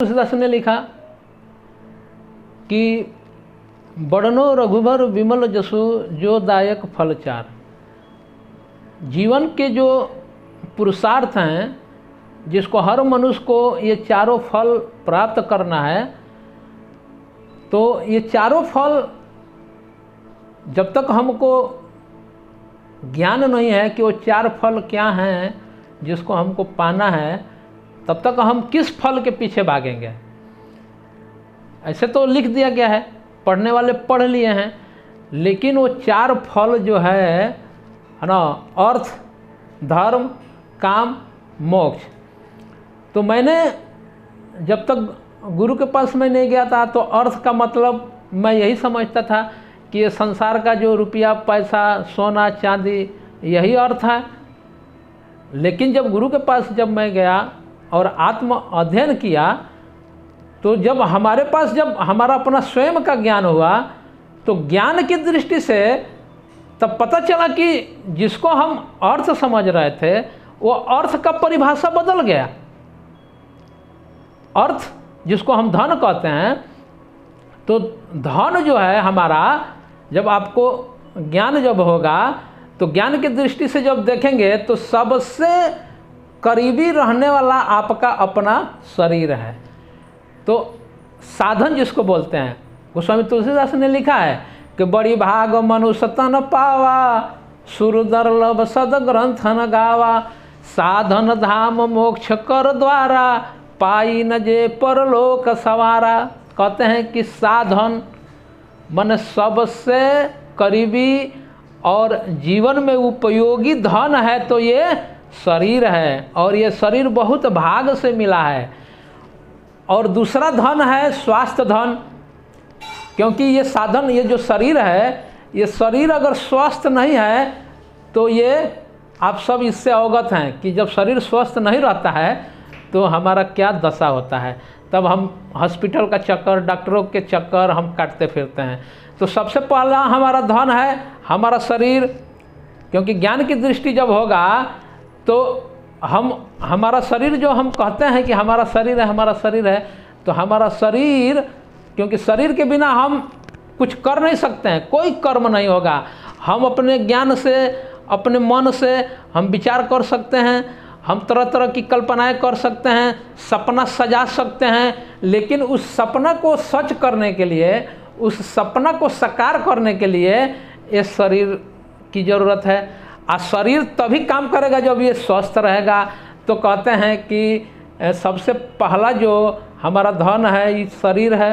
तुलसीदास ने लिखा कि बड़नो रघुबर विमल जसु जो दायक फल चार। जीवन के जो पुरुषार्थ हैं, जिसको हर मनुष्य को ये चारों फल प्राप्त करना है, तो ये चारों फल जब तक हमको ज्ञान नहीं है कि वो चार फल क्या हैं जिसको हमको पाना है, तब तक हम किस फल के पीछे भागेंगे। ऐसे तो लिख दिया गया है, पढ़ने वाले पढ़ लिए हैं, लेकिन वो चार फल जो है ना, अर्थ, धर्म, काम, मोक्ष। तो मैंने जब तक गुरु के पास मैं नहीं गया था तो अर्थ का मतलब मैं यही समझता था कि ये संसार का जो रुपया पैसा सोना चांदी यही अर्थ है। लेकिन जब गुरु के पास जब मैं गया और आत्म अध्ययन किया, तो जब हमारे पास जब हमारा अपना स्वयं का ज्ञान हुआ, तो ज्ञान की दृष्टि से तब पता चला कि जिसको हम अर्थ समझ रहे थे वो अर्थ का परिभाषा बदल गया। अर्थ जिसको हम धन कहते हैं, तो धन जो है हमारा, जब आपको ज्ञान जब होगा तो ज्ञान की दृष्टि से जब देखेंगे तो सबसे करीबी रहने वाला आपका अपना शरीर है। तो साधन जिसको बोलते हैं, गोस्वामी तुलसीदास ने लिखा है कि बड़ी भाग मनुष्य तन पावा, सुर दुर्लभ सद ग्रंथ न गावा, साधन धाम मोक्ष कर द्वारा, पाई न जे परलोक सवारा। कहते हैं कि साधन मन सबसे करीबी और जीवन में उपयोगी धन है तो ये शरीर है, और ये शरीर बहुत भाग से मिला है। और दूसरा धन है स्वास्थ्य धन, क्योंकि ये साधन, ये जो शरीर है, ये शरीर अगर स्वस्थ नहीं है तो ये आप सब इससे अवगत हैं कि जब शरीर स्वस्थ नहीं रहता है तो हमारा क्या दशा होता है। तब हम हॉस्पिटल का चक्कर, डॉक्टरों के चक्कर हम काटते फिरते हैं। तो सबसे पहला हमारा धन है हमारा शरीर, क्योंकि ज्ञान की दृष्टि जब होगा तो हमारा शरीर जो हम कहते हैं कि हमारा शरीर है, हमारा शरीर है, तो हमारा शरीर, क्योंकि शरीर के बिना हम कुछ कर नहीं सकते हैं, कोई कर्म नहीं होगा। हम अपने ज्ञान से, अपने मन से हम विचार कर सकते हैं, हम तरह तरह की कल्पनाएं कर सकते हैं, सपना सजा सकते हैं, लेकिन उस सपना को सच करने के लिए, उस सपना को साकार करने के लिए ये शरीर की ज़रूरत है। और शरीर तभी काम करेगा जब ये स्वस्थ रहेगा। तो कहते हैं कि सबसे पहला जो हमारा धन है ये शरीर है।